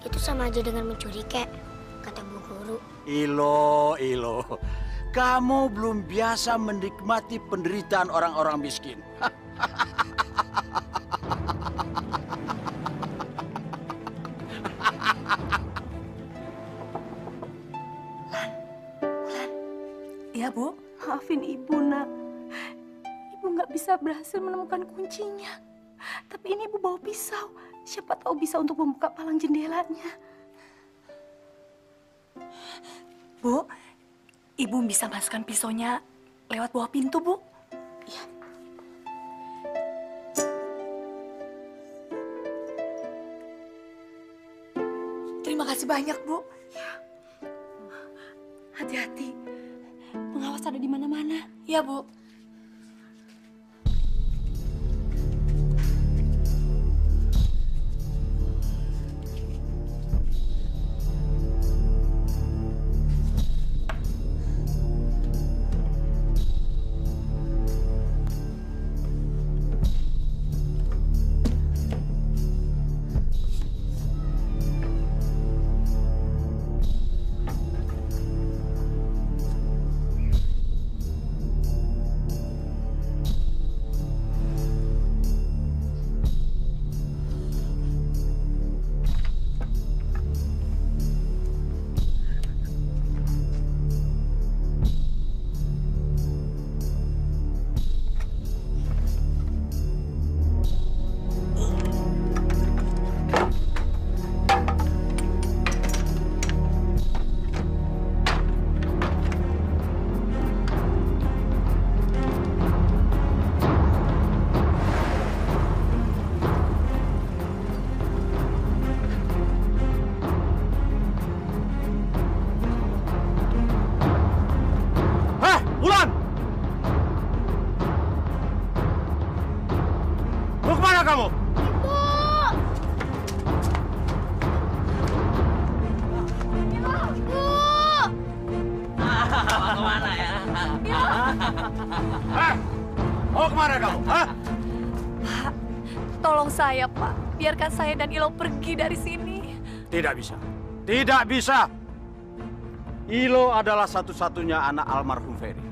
itu sama aja dengan mencuri, Kek, kata Bu Guru. Ilo, kamu belum biasa menikmati penderitaan orang-orang miskin. Iya, Bu. Maafin Ibu, Nak. Ibu nggak bisa berhasil menemukan kuncinya. Tapi ini Ibu bawa pisau. Siapa tahu bisa untuk membuka palang jendelanya. Bu, Ibu bisa masukkan pisaunya lewat bawah pintu, Bu? Iya. Terima kasih banyak, Bu. Ya. Hati-hati. Pengawas ada di mana-mana. Iya, Bu. Mau kemana kamu? Hah? Pak, tolong saya, Pak. Biarkan saya dan Ilo pergi dari sini. Tidak bisa. Tidak bisa. Ilo adalah satu-satunya anak almarhum Ferry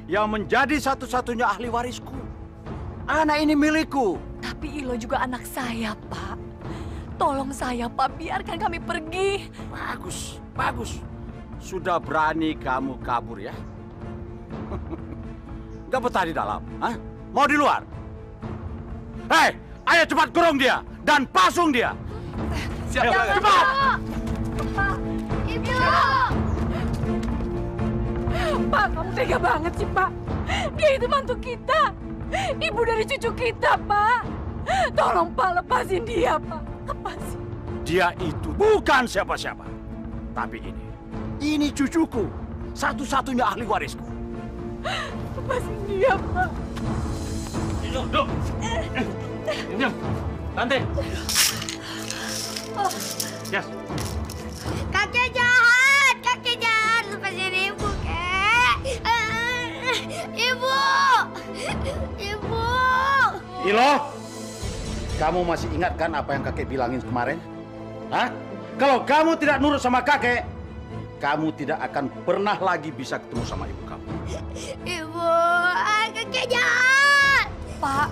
yang menjadi satu-satunya ahli warisku. Anak ini milikku. Tapi Ilo juga anak saya, Pak. Tolong saya, Pak, biarkan kami pergi. Bagus, bagus. Sudah berani kamu kabur ya? Gak betah di dalam, hah? Mau di luar? Hei, ayo cepat kurung dia dan pasung dia. Siap, cepat! Ibu! Pak, kamu tega banget sih, Pak. Dia itu mantu kita. Ibu dari cucu kita, Pak. Tolong, Pak, lepasin dia, Pak. Lepasin. Dia itu bukan siapa-siapa. Tapi ini cucuku. Satu-satunya ahli warisku. Lepasin dia, Pak. Duk. Diam. Tante. Yes. Kakek jahat, kakek jahat. Lepasin ibu, kek. Ibu, ibu. Ilo, kamu masih ingat kan apa yang kakek bilangin kemarin? Hah? Kalau kamu tidak nurut sama kakek, kamu tidak akan pernah lagi bisa ketemu sama ibu kamu. Ibu, kakek jahat. Pak,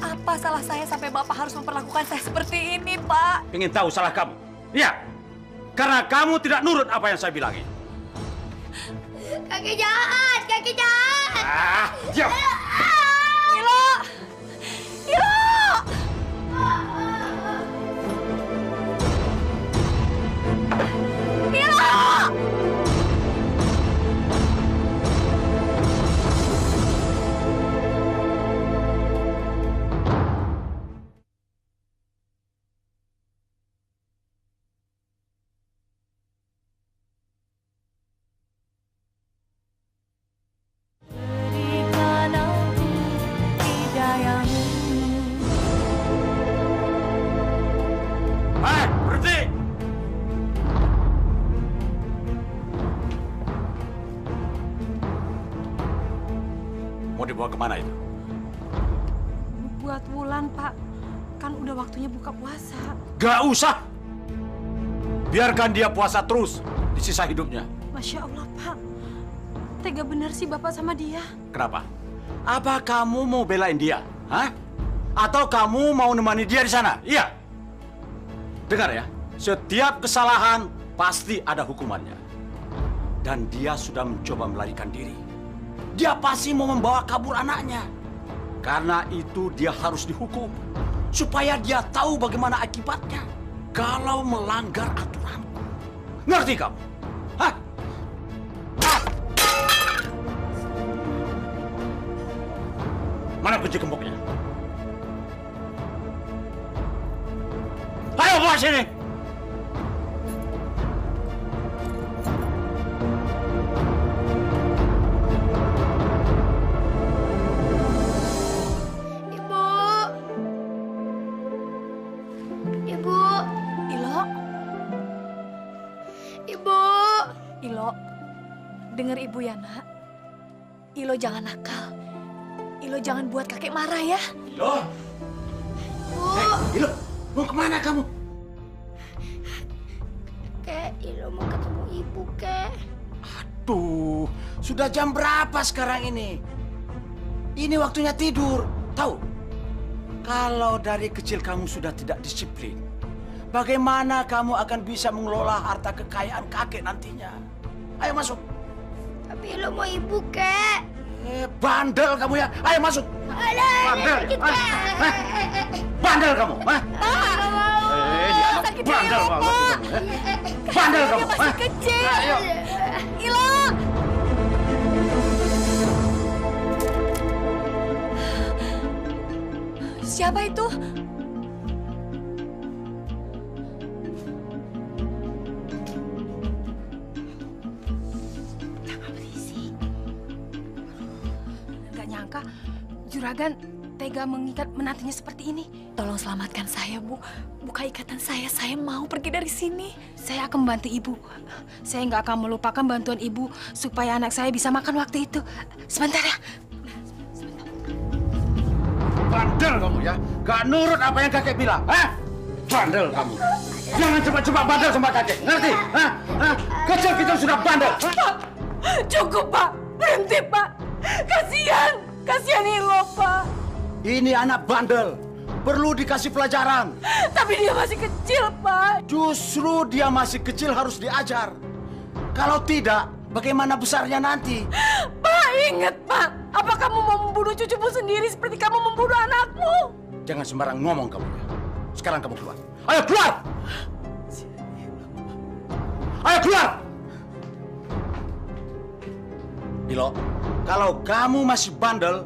apa salah saya sampai Bapak harus memperlakukan saya seperti ini, Pak? Ingin tahu salah kamu? Iya, karena kamu tidak nurut apa yang saya bilangin. Kakek jahat, kakek jahat. Ah, diam. Ilo! Ilo! Ilo! Berhenti! Mau dibawa kemana itu? Buat Wulan, Pak. Kan udah waktunya buka puasa. Gak usah! Biarkan dia puasa terus di sisa hidupnya. Masya Allah, Pak. Tega bener sih Bapak sama dia. Kenapa? Apa kamu mau belain dia? Hah? Atau kamu mau nemani dia di sana? Iya. Dengar ya, setiap kesalahan pasti ada hukumannya. Dan dia sudah mencoba melarikan diri. Dia pasti mau membawa kabur anaknya. Karena itu dia harus dihukum. Supaya dia tahu bagaimana akibatnya. Kalau melanggar aturanku. Ngerti kamu? Hah? Mana kunci gemboknya? Ayo bawa sini! Ibu. Ibu. Ilo? Ibu. Ilo, dengar ibu ya, nak. Ilo jangan nakal. Ilo jangan buat kakek marah ya. Ilo! Ilo, mau kemana kamu? Kek, Ilo mau ketemu ibu, Kek. Aduh, sudah jam berapa sekarang ini? Ini waktunya tidur. Tahu, kalau dari kecil kamu sudah tidak disiplin, bagaimana kamu akan bisa mengelola harta kekayaan kakek nantinya? Ayo masuk. Tapi Ilo mau ibu, Kek. Bandel kamu ya. Ayo masuk. Bandel. Bandel kamu. Sakit bandel Ilo, banget Pak. kamu. Bandel kamu. Masih kecil. Ayo. Ilo. Siapa itu? Gak nyangka Juragan tega mengikat menantinya seperti ini. Tolong selamatkan saya, Bu. Buka ikatan saya mau pergi dari sini. Saya akan membantu Ibu. Saya nggak akan melupakan bantuan Ibu supaya anak saya bisa makan waktu itu. Sebentar ya. Bandel kamu ya. Gak nurut apa yang kakek bilang. Hah? Bandel kamu. Jangan coba-coba bandel sama kakek, ngerti? Hah? Hah? Kecil kita sudah bandel. Pak, cukup Pak, berhenti Pak. Kasihan Ilo Pak. Ini anak bandel, perlu dikasih pelajaran. Tapi dia masih kecil Pak. Justru dia masih kecil harus diajar. Kalau tidak, bagaimana besarnya nanti? Pak, ingat Pak, apa kamu mau membunuh cucumu sendiri seperti kamu membunuh anakmu? Jangan sembarang ngomong kamu. Sekarang kamu keluar. Ayo keluar! Ayo keluar! Ilo, kalau kamu masih bandel,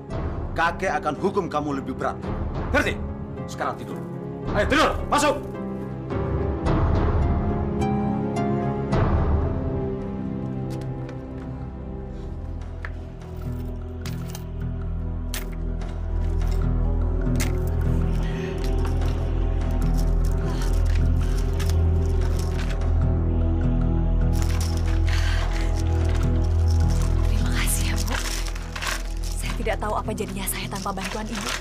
kakek akan hukum kamu lebih berat. Ngerti? Sekarang tidur. Ayo tidur, masuk! Tidak tahu apa jadinya saya tanpa bantuan ibu.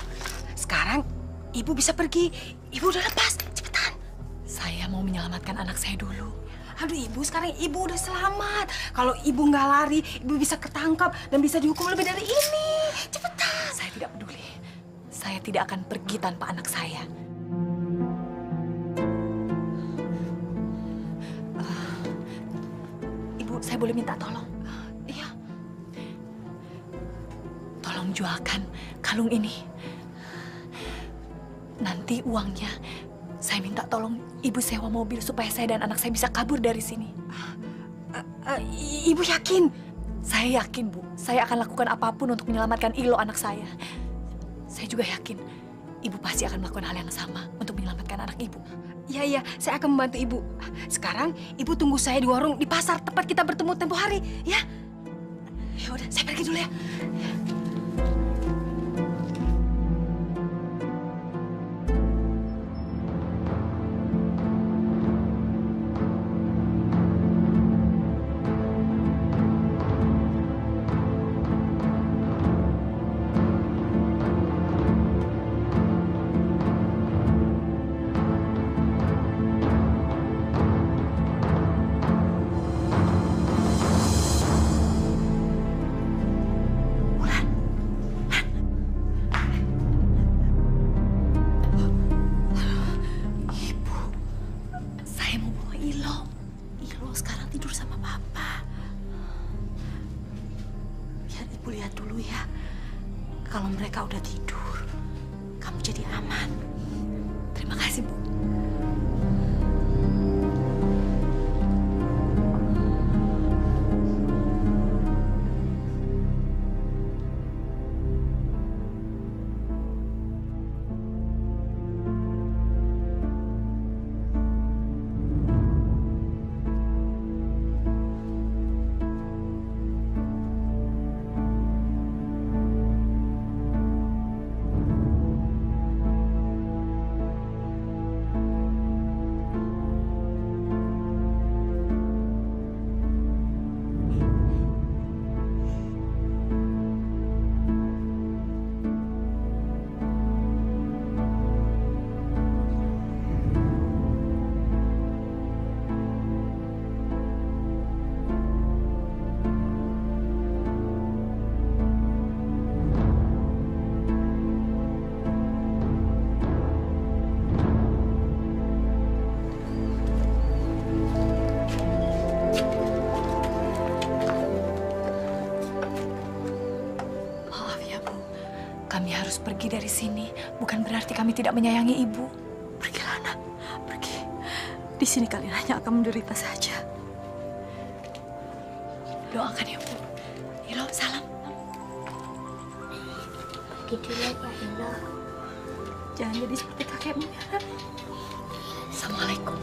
Sekarang ibu bisa pergi. Ibu udah lepas, cepetan. Saya mau menyelamatkan anak saya dulu. Aduh ibu, sekarang ibu udah selamat. Kalau ibu nggak lari, ibu bisa ketangkap dan bisa dihukum lebih dari ini. Cepetan. Saya tidak peduli. Saya tidak akan pergi tanpa anak saya. Ibu, saya boleh minta tolong? Iya. Tolong jualkan kalung ini. Nanti uangnya saya minta tolong ibu sewa mobil supaya saya dan anak saya bisa kabur dari sini. Ibu yakin? Saya yakin, Bu. Saya akan lakukan apapun untuk menyelamatkan Ilo anak saya. Saya juga yakin ibu pasti akan melakukan hal yang sama untuk menyelamatkan anak ibu. Iya, saya akan membantu ibu. Sekarang ibu tunggu saya di warung di pasar tempat kita bertemu tempo hari, ya? Ya udah, saya pergi dulu ya. Kalau mereka udah tidur, kamu jadi aman. Terima kasih, Bu. Kami harus pergi dari sini. Bukan berarti kami tidak menyayangi ibu. Pergilah, nak. Pergi. Di sini kalian hanya akan menderita saja. Doakan ya, Bu. Ilo, salam. Pergi dulu ya, Pak Ilo. Jangan jadi seperti kakekmu ya, nak. Assalamualaikum.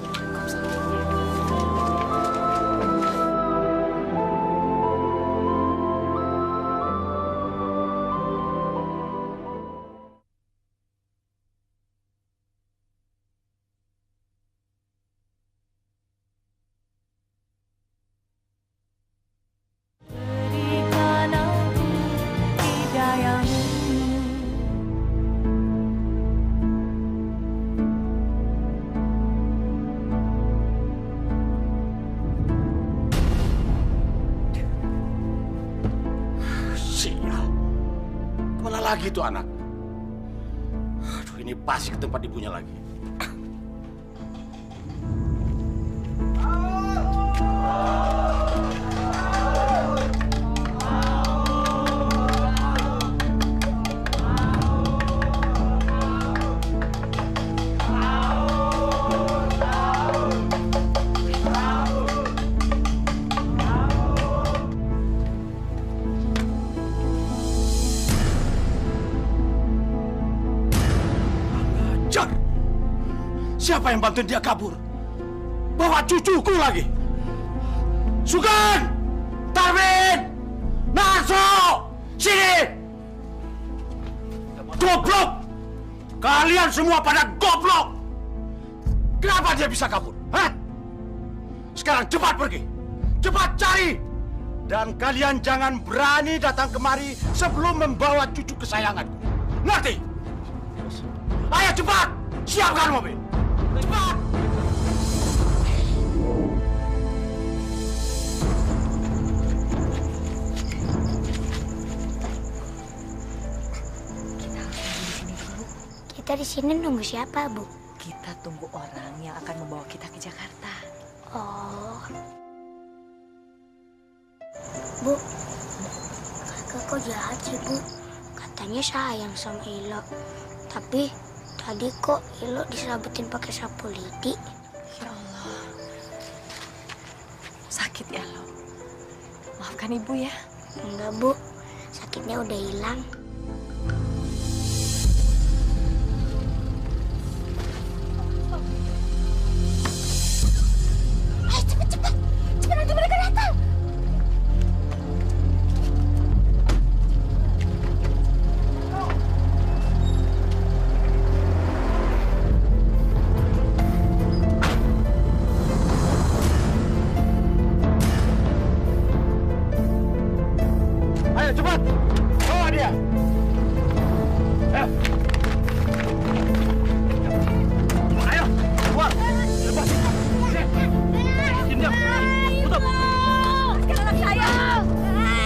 lagi tuh anak. Aduh, ini pasti ke tempat ibunya lagi. Siapa yang bantuin dia kabur? Bawa cucuku lagi. Sugeng! Tarmin! Narso! Sini! Goblok! Kalian semua pada goblok! Kenapa dia bisa kabur? Hah? Sekarang cepat pergi! Cepat cari! Dan kalian jangan berani datang kemari sebelum membawa cucu kesayanganku. Ngerti? Ayo cepat! Siapkan mobil! Cepat! Kita di sini nunggu siapa, Bu? Kita tunggu orang yang akan membawa kita ke Jakarta. Oh. Bu, kakak kok jahat sih, Bu? Katanya sayang sama Ilo. Tapi tadi kok Ilo disabutin pakai sapu lidi? Ya Allah. Sakit ya lo? Maafkan ibu ya. Enggak, Bu. Sakitnya udah hilang. Ayo cepet, cepet. Cepet nanti mereka datang. Ayo cepat, bawa dia. Ayo, keluar. Lepas. Diam. Tutup. Sekarang anak saya.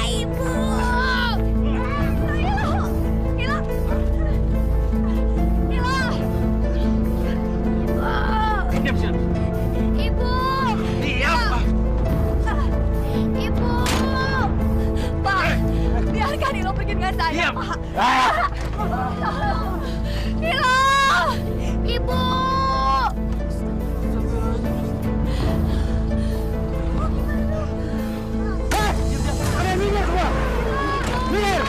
Ibu. Ilo. Diam sini. Ibu. Diam. Ibu. Pak, biarkan Ilo pergi dengan saya, Pak. Ilo. Ibu. Minggir semua. Minggir.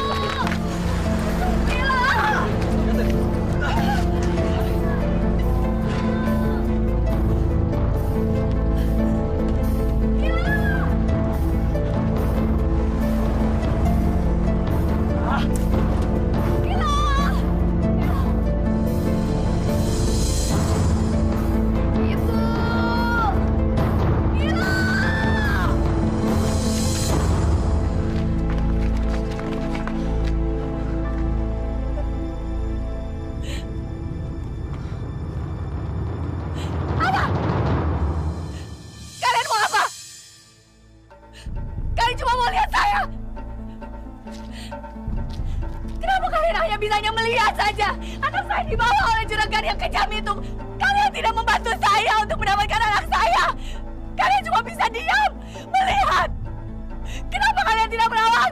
Kalian mau apa? Kalian cuma mau lihat saya. Kenapa kalian hanya bisanya melihat saja? Anak saya dibawa oleh juragan yang kejam itu. Kalian tidak membantu saya untuk mendapatkan anak saya. Kalian cuma bisa diam, melihat. Kenapa kalian tidak melawan?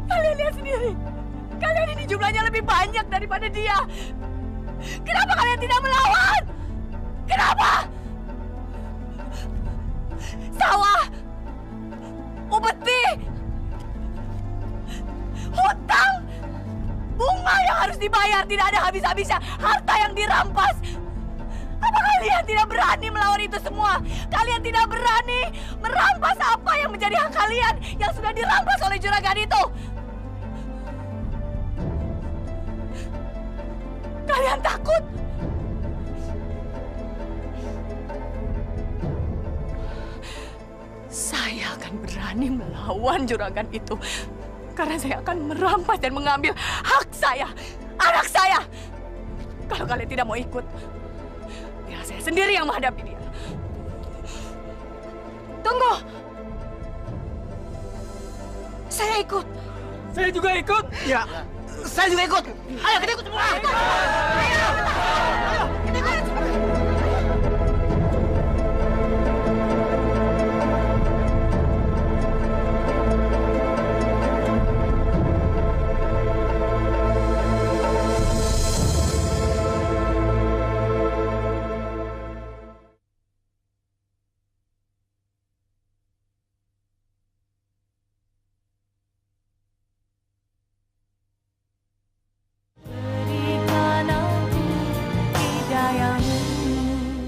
Kalian lihat sendiri. Kalian ini jumlahnya lebih banyak daripada dia. Kenapa kalian tidak melawan? Kenapa? Sawah, upeti, hutang, bunga yang harus dibayar, tidak ada habis-habisnya, harta yang dirampas. Apa kalian tidak berani melawan itu semua? Kalian tidak berani merampas apa yang menjadi hak kalian yang sudah dirampas oleh juragan itu? Kalian takut? Saya akan berani melawan juragan itu. Karena saya akan merampas dan mengambil hak saya, anak saya. Kalau kalian tidak mau ikut, biar saya sendiri yang menghadapi dia. Tunggu. Saya ikut. Saya juga ikut. Ya, saya juga ikut. Ayo kita ikut semua.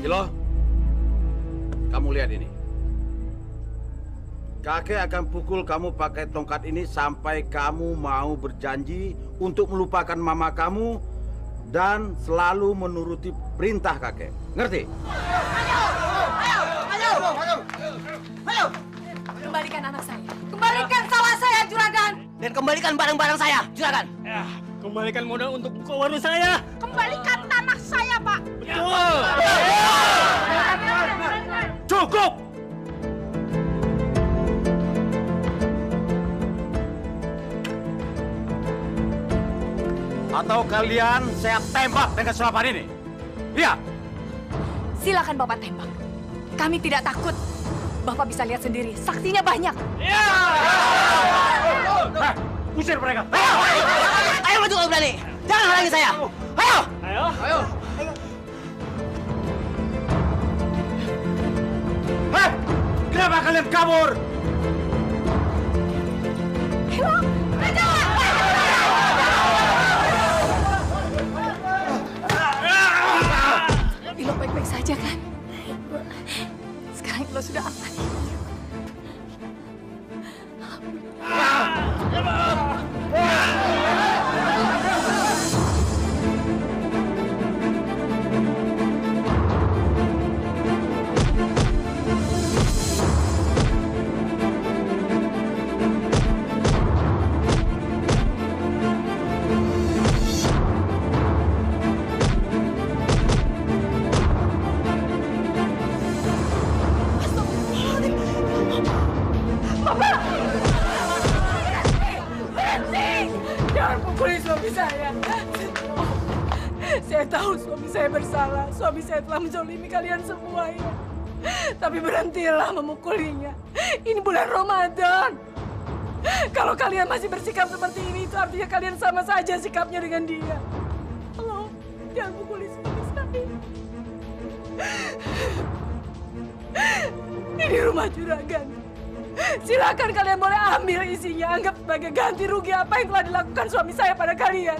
Ilo, kamu lihat ini. Kakek akan pukul kamu pakai tongkat ini sampai kamu mau berjanji untuk melupakan mama kamu dan selalu menuruti perintah kakek. Ngerti? Ayo! Kembalikan anak saya. Kembalikan sawah saya, Juragan. Dan kembalikan barang-barang saya, Juragan. Ya, kembalikan modal untuk buka warung saya. Kembalikan tanah saya, Pak. Betul. Cukup! Atau kalian saya tembak dengan senapan ini? Lihat! Silakan Bapak tembak. Kami tidak takut. Bapak bisa lihat sendiri, saksinya banyak. Usir mereka! Ayo maju kalau berani. Jangan halangi saya. Ayo! Ayo. Hei! Kenapa kalian kabur? Ilo baik-baik saja kan? Sekarang Ilo sudah aman. Jangan pukuli suami saya. Saya tahu suami saya bersalah. Suami saya telah menzolimi kalian semua ya. Tapi berhentilah memukulinya. Ini bulan Ramadan. Kalau kalian masih bersikap seperti ini, itu artinya kalian sama saja sikapnya dengan dia. Tolong, jangan pukuli suami saya. Ini rumah juragan. Silakan kalian boleh ambil isinya. Anggap sebagai ganti rugi apa yang telah dilakukan suami saya pada kalian.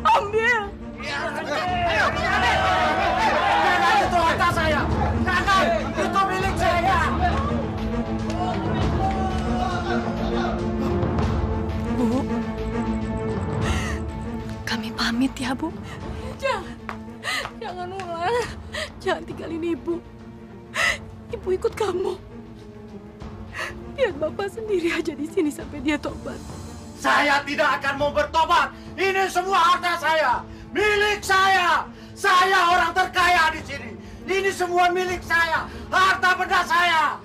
Ambil. Ayo! Itu harta saya! Jangan! Itu milik saya! Bu, kami pamit ya, Bu. Jangan ulang. Jangan tinggalin ibu. Ibu ikut kamu. Biar bapak sendiri aja di sini sampai dia tobat. Saya tidak akan mau bertobat. Ini semua harta saya, milik saya. Saya orang terkaya di sini. Ini semua milik saya, harta benda saya.